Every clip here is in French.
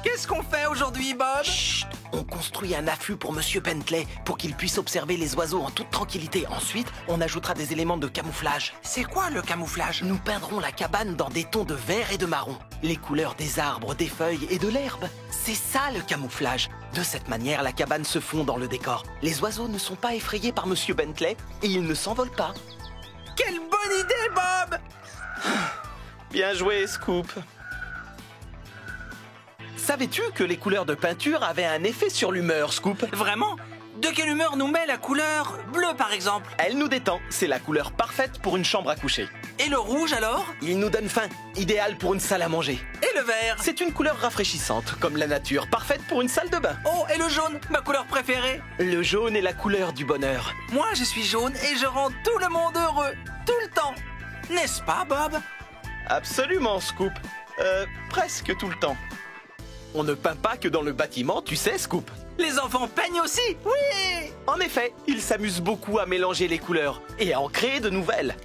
Qu'est-ce qu'on fait aujourd'hui, Bob? Chut! On construit un affût pour Monsieur Bentley pour qu'il puisse observer les oiseaux en toute tranquillité. Ensuite, on ajoutera des éléments de camouflage. C'est quoi le camouflage? Nous peindrons la cabane dans des tons de vert et de marron. Les couleurs des arbres, des feuilles et de l'herbe. C'est ça le camouflage. De cette manière, la cabane se fond dans le décor. Les oiseaux ne sont pas effrayés par Monsieur Bentley et ils ne s'envolent pas. Quelle bonne idée, Bob! Bien joué, Scoop. Savais-tu que les couleurs de peinture avaient un effet sur l'humeur, Scoop? Vraiment? De quelle humeur nous met la couleur bleue, par exemple? Elle nous détend. C'est la couleur parfaite pour une chambre à coucher. Et le rouge, alors? Il nous donne faim. Idéal pour une salle à manger. Et le vert? C'est une couleur rafraîchissante, comme la nature, parfaite pour une salle de bain. Oh, et le jaune, ma couleur préférée? Le jaune est la couleur du bonheur. Moi, je suis jaune et je rends tout le monde heureux, tout le temps. N'est-ce pas, Bob? Absolument, Scoop. Presque tout le temps. On ne peint pas que dans le bâtiment, tu sais, Scoop. Les enfants peignent aussi, oui! En effet, ils s'amusent beaucoup à mélanger les couleurs et à en créer de nouvelles.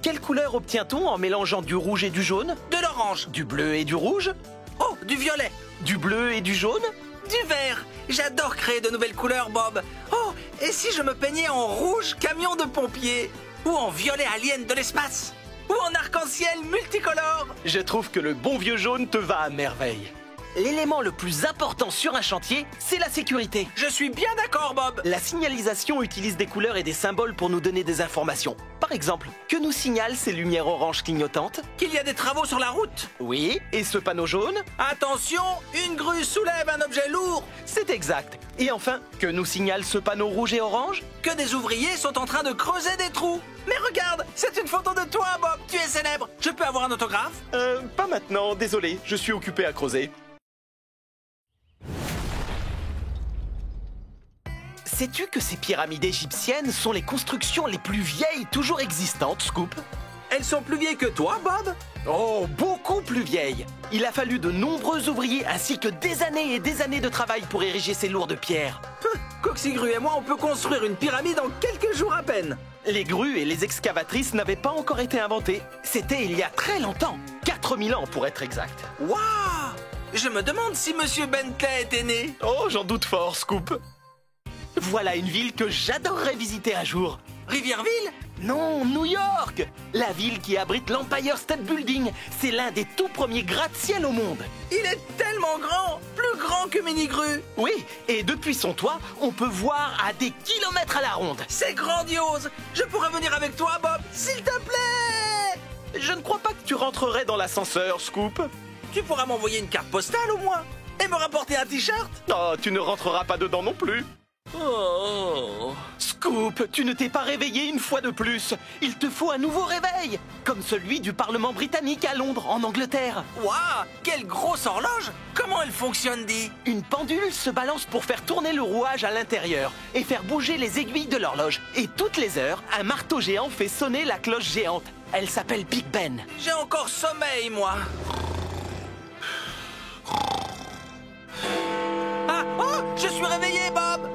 Quelle couleur obtient-on en mélangeant du rouge et du jaune? De l'orange. Du bleu et du rouge? Oh, du violet. Du bleu et du jaune? Du vert. J'adore créer de nouvelles couleurs, Bob. Oh, et si je me peignais en rouge camion de pompiers? Ou en violet alien de l'espace? Ou en arc-en-ciel multicolore? Je trouve que le bon vieux jaune te va à merveille. L'élément le plus important sur un chantier, c'est la sécurité. Je suis bien d'accord, Bob. La signalisation utilise des couleurs et des symboles pour nous donner des informations. Par exemple, que nous signalent ces lumières oranges clignotantes? Qu'il y a des travaux sur la route. Oui, et ce panneau jaune? Attention, une grue soulève un objet lourd. C'est exact. Et enfin, que nous signale ce panneau rouge et orange? Que des ouvriers sont en train de creuser des trous. Mais regarde, c'est une photo de toi, Bob. Tu es célèbre. Je peux avoir un autographe? Pas maintenant, désolé, je suis occupé à creuser. Sais-tu que ces pyramides égyptiennes sont les constructions les plus vieilles toujours existantes, Scoop? Elles sont plus vieilles que toi, Bob? Oh, beaucoup plus vieilles. Il a fallu de nombreux ouvriers ainsi que des années et des années de travail pour ériger ces lourdes pierres. Coxigru et moi, on peut construire une pyramide en quelques jours à peine. Les grues et les excavatrices n'avaient pas encore été inventées. C'était il y a très longtemps, 4000 ans pour être exact. Waouh! Je me demande si Monsieur Bentley était né. Oh, j'en doute fort, Scoop. Voilà une ville que j'adorerais visiter un jour. Rivièreville? Non, New York! La ville qui abrite l'Empire State Building. C'est l'un des tout premiers gratte-ciel au monde. Il est tellement grand, plus grand que Minigru. Oui, et depuis son toit, on peut voir à des kilomètres à la ronde. C'est grandiose. Je pourrais venir avec toi, Bob, s'il te plaît. Je ne crois pas que tu rentrerais dans l'ascenseur, Scoop. Tu pourras m'envoyer une carte postale au moins. Et me rapporter un t-shirt. Oh, tu ne rentreras pas dedans non plus. Oh. Scoop, tu ne t'es pas réveillé une fois de plus. Il te faut un nouveau réveil, comme celui du Parlement britannique à Londres, en Angleterre. Waouh, quelle grosse horloge. Comment elle fonctionne, dit? Une pendule se balance pour faire tourner le rouage à l'intérieur et faire bouger les aiguilles de l'horloge. Et toutes les heures, un marteau géant fait sonner la cloche géante. Elle s'appelle Big Ben. J'ai encore sommeil, moi. Ah, oh, je suis réveillé, Bob.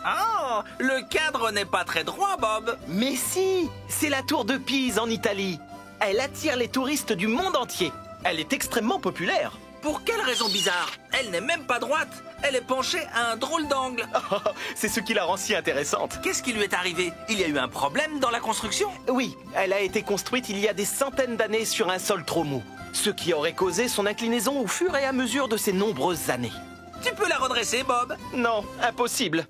Ah, le cadre n'est pas très droit, Bob. Mais si, c'est la tour de Pise en Italie. Elle attire les touristes du monde entier. Elle est extrêmement populaire. Pour quelle raison bizarre? Elle n'est même pas droite. Elle est penchée à un drôle d'angle. Oh, c'est ce qui la rend si intéressante. Qu'est-ce qui lui est arrivé? Il y a eu un problème dans la construction? Oui, elle a été construite il y a des centaines d'années sur un sol trop mou. Ce qui aurait causé son inclinaison au fur et à mesure de ces nombreuses années. Tu peux la redresser, Bob? Non, impossible.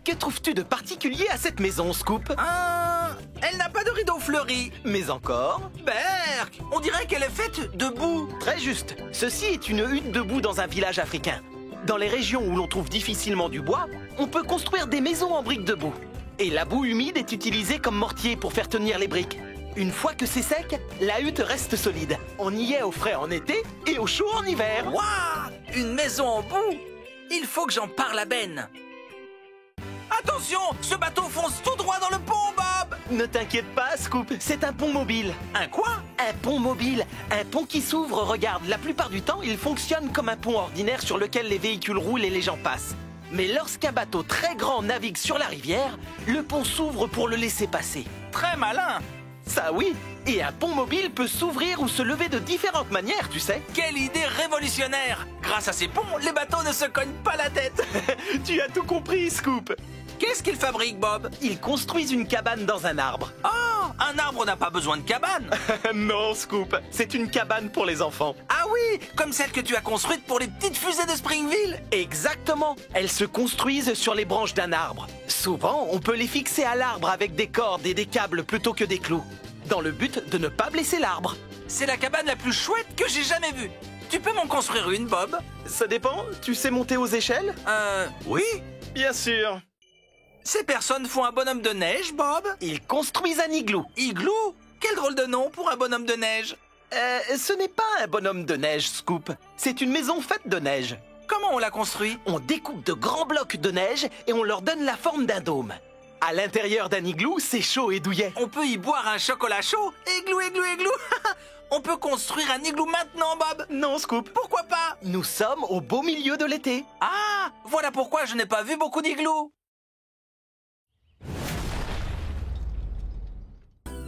Que trouves-tu de particulier à cette maison, Scoop? Elle n'a pas de rideau fleuri. Mais encore? Berk, on dirait qu'elle est faite de boue. Très juste. Ceci est une hutte de boue dans un village africain. Dans les régions où l'on trouve difficilement du bois, on peut construire des maisons en briques de boue. Et la boue humide est utilisée comme mortier pour faire tenir les briques. Une fois que c'est sec, la hutte reste solide. On y est au frais en été et au chaud en hiver. Waouh! Une maison en boue. Il faut que j'en parle à Ben. Attention, ce bateau fonce tout droit dans le pont, Bob. Ne t'inquiète pas, Scoop, c'est un pont mobile. Un quoi? Un pont mobile. Un pont qui s'ouvre, regarde. La plupart du temps, il fonctionne comme un pont ordinaire sur lequel les véhicules roulent et les gens passent. Mais lorsqu'un bateau très grand navigue sur la rivière, le pont s'ouvre pour le laisser passer. Très malin. Ça oui. Et un pont mobile peut s'ouvrir ou se lever de différentes manières, tu sais. Quelle idée révolutionnaire! Grâce à ces ponts, les bateaux ne se cognent pas la tête. Tu as tout compris, Scoop. Qu'est-ce qu'ils fabriquent, Bob? Ils construisent une cabane dans un arbre. Oh, un arbre n'a pas besoin de cabane. Non, Scoop, c'est une cabane pour les enfants. Ah oui, comme celle que tu as construite pour les petites fusées de Springville. Exactement. Elles se construisent sur les branches d'un arbre. Souvent, on peut les fixer à l'arbre avec des cordes et des câbles plutôt que des clous, dans le but de ne pas blesser l'arbre. C'est la cabane la plus chouette que j'ai jamais vue. Tu peux m'en construire une, Bob? Ça dépend. Tu sais monter aux échelles? Oui. Bien sûr. Ces personnes font un bonhomme de neige, Bob? Ils construisent un igloo. Igloo? Quel drôle de nom pour un bonhomme de neige. Ce n'est pas un bonhomme de neige, Scoop. C'est une maison faite de neige. Comment on l'a construit? On découpe de grands blocs de neige et on leur donne la forme d'un dôme. À l'intérieur d'un igloo, c'est chaud et douillet. On peut y boire un chocolat chaud? Igloo, igloo, igloo. On peut construire un igloo maintenant, Bob? Non, Scoop. Pourquoi pas? Nous sommes au beau milieu de l'été. Ah, voilà pourquoi je n'ai pas vu beaucoup d'igloos.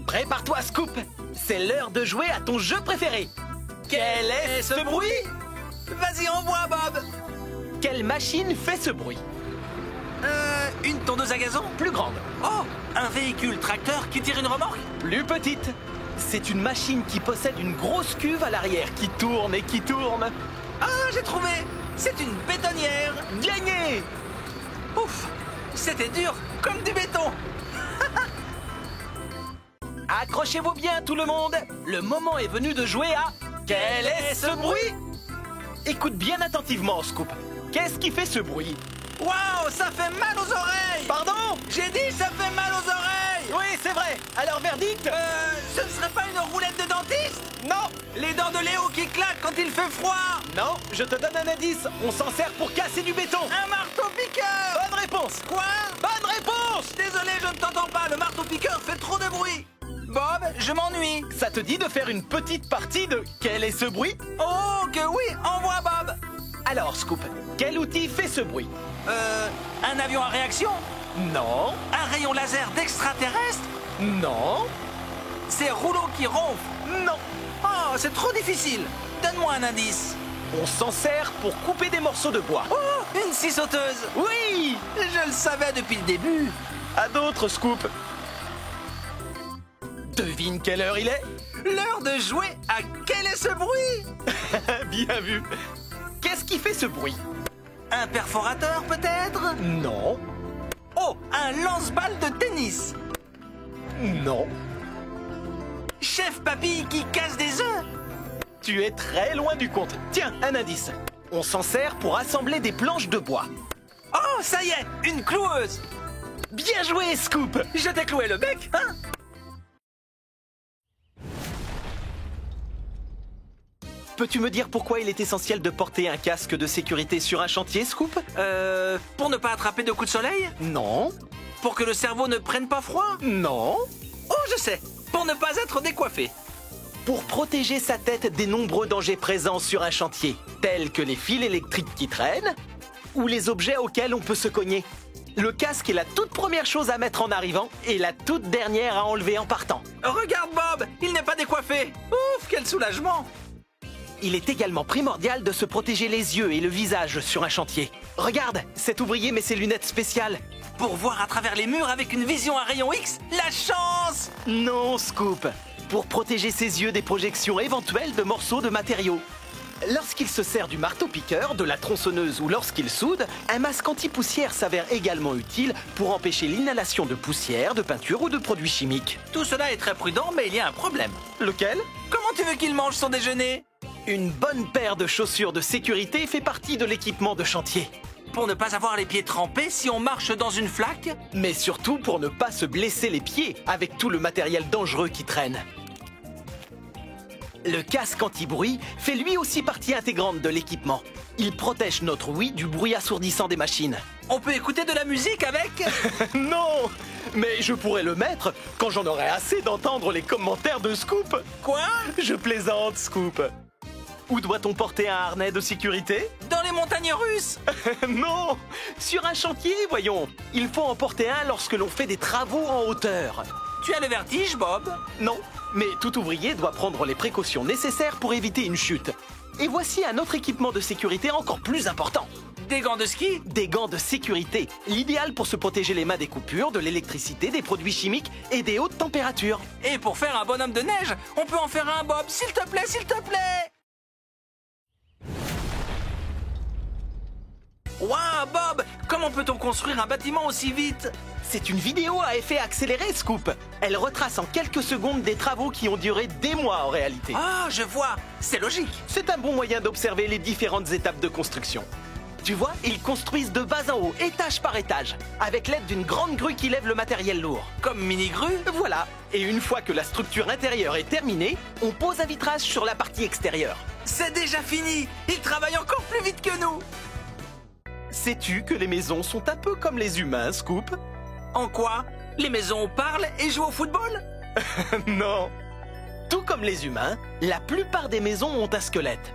Prépare-toi, Scoop. C'est l'heure de jouer à ton jeu préféré. Quel est ce bruit? Vas-y, envoie, Bob. Quelle machine fait ce bruit? Une tondeuse à gazon? Plus grande. Oh, un véhicule tracteur qui tire une remorque? Plus petite. C'est une machine qui possède une grosse cuve à l'arrière qui tourne et qui tourne. Ah, j'ai trouvé. C'est une bétonnière. Gagné! Ouf, c'était dur comme du béton. Accrochez-vous bien, tout le monde. Le moment est venu de jouer à Quel est ce bruit? Écoute bien attentivement, Scoop. Qu'est-ce qui fait ce bruit? Waouh, ça fait mal aux oreilles. Pardon? J'ai dit ça fait mal aux oreilles. Oui, c'est vrai. Alors, verdict? Ce ne serait pas une roulette de dentiste? Non. Les dents de Léo qui claquent quand il fait froid? Non, je te donne un indice. On s'en sert pour casser du béton. Un marteau-piqueur. Bonne réponse. Quoi? Bonne réponse. Désolé, je ne t'entends pas. Le marteau-piqueur fait trop de bruit. Bob, je m'ennuie. Ça te dit de faire une petite partie de Quel est ce bruit? Oh, que oui, envoie Bob. Alors, Scoop, quel outil fait ce bruit? Un avion à réaction? Non. Un rayon laser d'extraterrestre? Non. Ces rouleaux qui ronflent? Non. Oh, c'est trop difficile. Donne-moi un indice. On s'en sert pour couper des morceaux de bois. Oh, une scie sauteuse. Oui. Je le savais depuis le début. À d'autres, Scoop. Devine quelle heure il est? L'heure de jouer à Quel est ce bruit? Bien vu. Qu'est-ce qui fait ce bruit? Un perforateur, peut-être? Non. Oh, un lance-balles de tennis. Non. Chef Papy qui casse des œufs. Tu es très loin du compte. Tiens, un indice. On s'en sert pour assembler des planches de bois. Oh, ça y est, une cloueuse. Bien joué, Scoop. Je t'ai cloué le bec, hein? Peux-tu me dire pourquoi il est essentiel de porter un casque de sécurité sur un chantier, Scoop? Pour ne pas attraper de coups de soleil? Non. Pour que le cerveau ne prenne pas froid? Non. Oh, je sais. Pour ne pas être décoiffé. Pour protéger sa tête des nombreux dangers présents sur un chantier, tels que les fils électriques qui traînent ou les objets auxquels on peut se cogner. Le casque est la toute première chose à mettre en arrivant et la toute dernière à enlever en partant. Regarde Bob, il n'est pas décoiffé. Ouf, quel soulagement. Il est également primordial de se protéger les yeux et le visage sur un chantier. Regarde, cet ouvrier met ses lunettes spéciales. Pour voir à travers les murs avec une vision à rayon X, la chance! Non, Scoop. Pour protéger ses yeux des projections éventuelles de morceaux de matériaux. Lorsqu'il se sert du marteau-piqueur, de la tronçonneuse ou lorsqu'il soude, un masque anti-poussière s'avère également utile pour empêcher l'inhalation de poussière, de peinture ou de produits chimiques. Tout cela est très prudent, mais il y a un problème. Lequel? Comment tu veux qu'il mange son déjeuner? Une bonne paire de chaussures de sécurité fait partie de l'équipement de chantier. Pour ne pas avoir les pieds trempés si on marche dans une flaque? Mais surtout pour ne pas se blesser les pieds avec tout le matériel dangereux qui traîne. Le casque anti-bruit fait lui aussi partie intégrante de l'équipement. Il protège notre ouïe du bruit assourdissant des machines. On peut écouter de la musique avec? Non! Mais je pourrais le mettre quand j'en aurai assez d'entendre les commentaires de Scoop. Quoi? Je plaisante, Scoop. Où doit-on porter un harnais de sécurité? Dans les montagnes russes? Non! Sur un chantier, voyons. Il faut en porter un lorsque l'on fait des travaux en hauteur. Tu as le vertige, Bob? Non, mais tout ouvrier doit prendre les précautions nécessaires pour éviter une chute. Et voici un autre équipement de sécurité encore plus important. Des gants de ski? Des gants de sécurité, l'idéal pour se protéger les mains des coupures, de l'électricité, des produits chimiques et des hautes températures. Et pour faire un bonhomme de neige, on peut en faire un, Bob, s'il te plaît, s'il te plaît! Waouh, Bob! Comment peut-on construire un bâtiment aussi vite? C'est une vidéo à effet accéléré, Scoop. Elle retrace en quelques secondes des travaux qui ont duré des mois en réalité. Ah, je vois, c'est logique. C'est un bon moyen d'observer les différentes étapes de construction. Tu vois, ils construisent de bas en haut, étage par étage, avec l'aide d'une grande grue qui lève le matériel lourd. Comme mini-grue? Voilà, et une fois que la structure intérieure est terminée, on pose un vitrage sur la partie extérieure. C'est déjà fini! Ils travaillent encore plus vite que nous! Sais-tu que les maisons sont un peu comme les humains, Scoop? En quoi? Les maisons parlent et jouent au football? Non. Tout comme les humains, la plupart des maisons ont un squelette.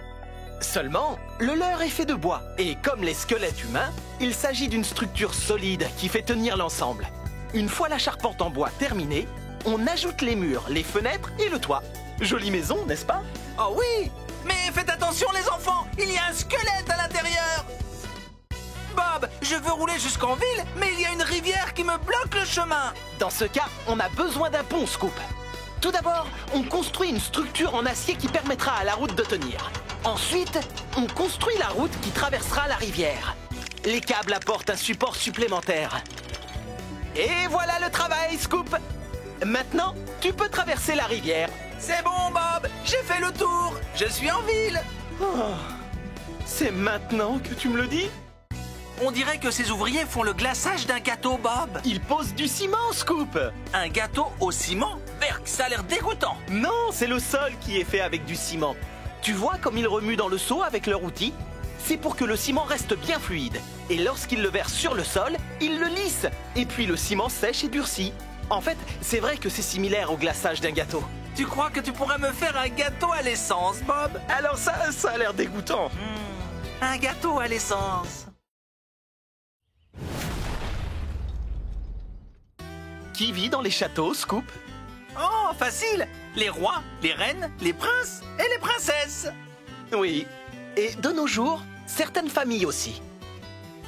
Seulement, le leur est fait de bois. Et comme les squelettes humains, il s'agit d'une structure solide qui fait tenir l'ensemble. Une fois la charpente en bois terminée, on ajoute les murs, les fenêtres et le toit. Jolie maison, n'est-ce pas? Oh oui! Mais faites attention les enfants! Il y a un squelette à l'intérieur! Bob, je veux rouler jusqu'en ville, mais il y a une rivière qui me bloque le chemin! Dans ce cas, on a besoin d'un pont, Scoop. Tout d'abord, on construit une structure en acier qui permettra à la route de tenir. Ensuite, on construit la route qui traversera la rivière. Les câbles apportent un support supplémentaire. Et voilà le travail, Scoop! Maintenant, tu peux traverser la rivière. C'est bon, Bob! J'ai fait le tour! Je suis en ville! Oh, c'est maintenant que tu me le dis? On dirait que ces ouvriers font le glaçage d'un gâteau, Bob. Ils posent du ciment, Scoop. Un gâteau au ciment? Berk, ça a l'air dégoûtant. Non, c'est le sol qui est fait avec du ciment. Tu vois comme ils remuent dans le seau avec leur outil? C'est pour que le ciment reste bien fluide. Et lorsqu'ils le versent sur le sol, ils le lissent. Et puis le ciment sèche et durcit. En fait, c'est vrai que c'est similaire au glaçage d'un gâteau. Tu crois que tu pourrais me faire un gâteau à l'essence, Bob? Alors ça a l'air dégoûtant. Un gâteau à l'essence. Qui vit dans les châteaux, Scoop? Oh, facile! Les rois, les reines, les princes et les princesses! Oui. Et de nos jours, certaines familles aussi.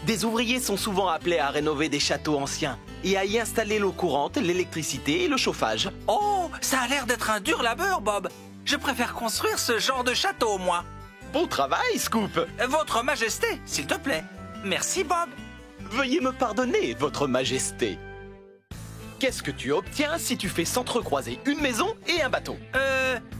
Des ouvriers sont souvent appelés à rénover des châteaux anciens et à y installer l'eau courante, l'électricité et le chauffage. Oh, ça a l'air d'être un dur labeur, Bob. Je préfère construire ce genre de château, moi. Bon travail, Scoop. Votre Majesté, s'il te plaît. Merci, Bob. Veuillez me pardonner, Votre Majesté. Qu'est-ce que tu obtiens si tu fais s'entrecroiser une maison et un bateau?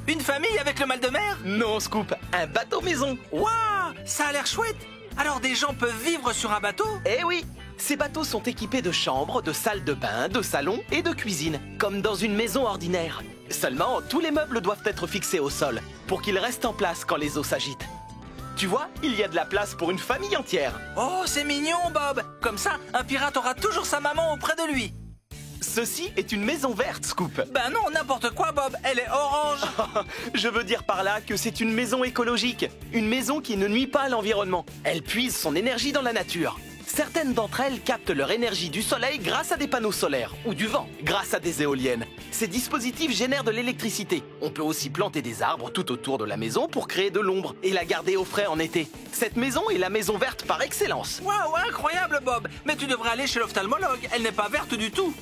Une famille avec le mal de mer? Non, Scoop, un bateau-maison. Waouh, ça a l'air chouette. Alors des gens peuvent vivre sur un bateau? Eh oui, ces bateaux sont équipés de chambres, de salles de bain, de salons et de cuisine, comme dans une maison ordinaire. Seulement, tous les meubles doivent être fixés au sol, pour qu'ils restent en place quand les eaux s'agitent. Tu vois, il y a de la place pour une famille entière. Oh, c'est mignon, Bob. Comme ça, un pirate aura toujours sa maman auprès de lui. Ceci est une maison verte, Scoop. Ben non, n'importe quoi, Bob. Elle est orange. Je veux dire par là que c'est une maison écologique. Une maison qui ne nuit pas à l'environnement. Elle puise son énergie dans la nature. Certaines d'entre elles captent leur énergie du soleil grâce à des panneaux solaires ou du vent grâce à des éoliennes. Ces dispositifs génèrent de l'électricité. On peut aussi planter des arbres tout autour de la maison pour créer de l'ombre et la garder au frais en été. Cette maison est la maison verte par excellence. Waouh, incroyable, Bob. Mais tu devrais aller chez l'ophtalmologue. Elle n'est pas verte du tout.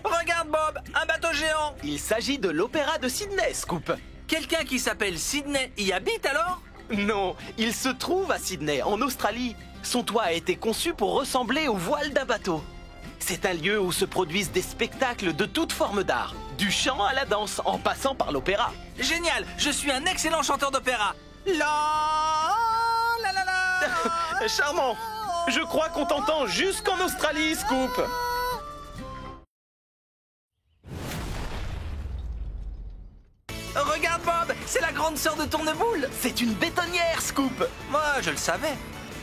Regarde, Bob, un bateau géant. Il s'agit de l'Opéra de Sydney, Scoop. Quelqu'un qui s'appelle Sydney y habite alors? Non, il se trouve à Sydney, en Australie. Son toit a été conçu pour ressembler au voile d'un bateau. C'est un lieu où se produisent des spectacles de toutes formes d'art, du chant à la danse, en passant par l'opéra. Génial, je suis un excellent chanteur d'opéra. La la la la. Charmant. Je crois qu'on t'entend jusqu'en Australie, Scoop. Regarde, Bob, c'est la grande sœur de Tourneboule. C'est une bétonnière, Scoop. Moi, je le savais.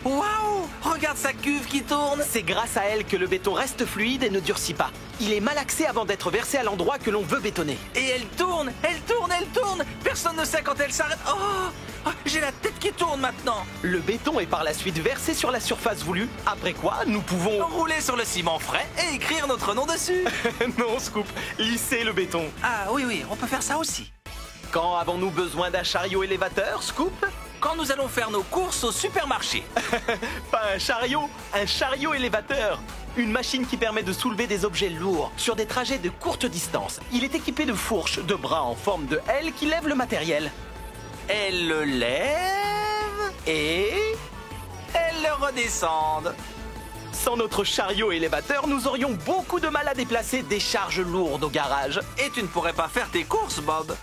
Waouh! Regarde sa cuve qui tourne! C'est grâce à elle que le béton reste fluide et ne durcit pas. Il est malaxé avant d'être versé à l'endroit que l'on veut bétonner. Et elle tourne! Elle tourne! Elle tourne! Personne ne sait quand elle s'arrête. Oh! J'ai la tête qui tourne maintenant! Le béton est par la suite versé sur la surface voulue, après quoi nous pouvons... Rouler sur le ciment frais et écrire notre nom dessus! Non, Scoop, lisser le béton. Ah oui, on peut faire ça aussi. Quand avons-nous besoin d'un chariot élévateur, Scoop? Quand nous allons faire nos courses au supermarché. Pas un chariot élévateur. Une machine qui permet de soulever des objets lourds sur des trajets de courte distance. Il est équipé de fourches, de bras en forme de L qui lèvent le matériel. Elle le lève Et... elle le redescende. sans notre chariot élévateur, nous aurions beaucoup de mal à déplacer des charges lourdes au garage. Et tu ne pourrais pas faire tes courses, Bob.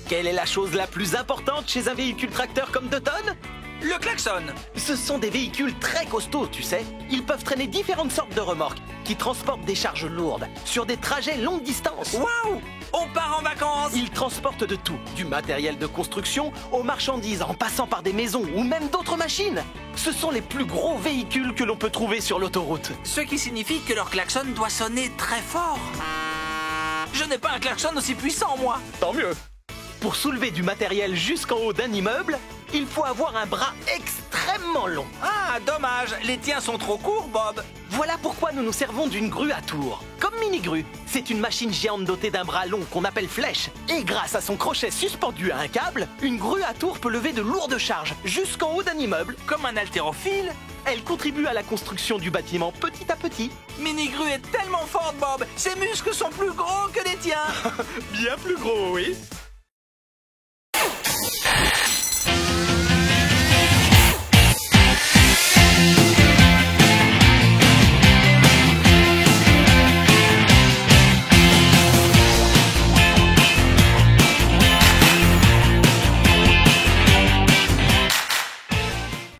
Quelle est la chose la plus importante chez un véhicule tracteur comme 2 tonnes? Le klaxon. Ce sont des véhicules très costauds, tu sais. Ils peuvent traîner différentes sortes de remorques qui transportent des charges lourdes sur des trajets longue distance. Waouh! On part en vacances. Ils transportent de tout, du matériel de construction aux marchandises en passant par des maisons ou même d'autres machines. Ce sont les plus gros véhicules que l'on peut trouver sur l'autoroute. Ce qui signifie que leur klaxon doit sonner très fort. Je n'ai pas un klaxon aussi puissant, moi. Tant mieux. Pour soulever du matériel jusqu'en haut d'un immeuble, il faut avoir un bras extrêmement long. Ah, dommage. Les tiens sont trop courts, Bob. Voilà pourquoi nous nous servons d'une grue à tour. Comme mini-grue, c'est une machine géante dotée d'un bras long qu'on appelle flèche. Et grâce à son crochet suspendu à un câble, une grue à tour peut lever de lourdes charges jusqu'en haut d'un immeuble. Comme un haltérophile. Elle contribue à la construction du bâtiment petit à petit. Mini-grue est tellement forte, Bob. Ses muscles sont plus gros que les tiens. Bien plus gros, oui.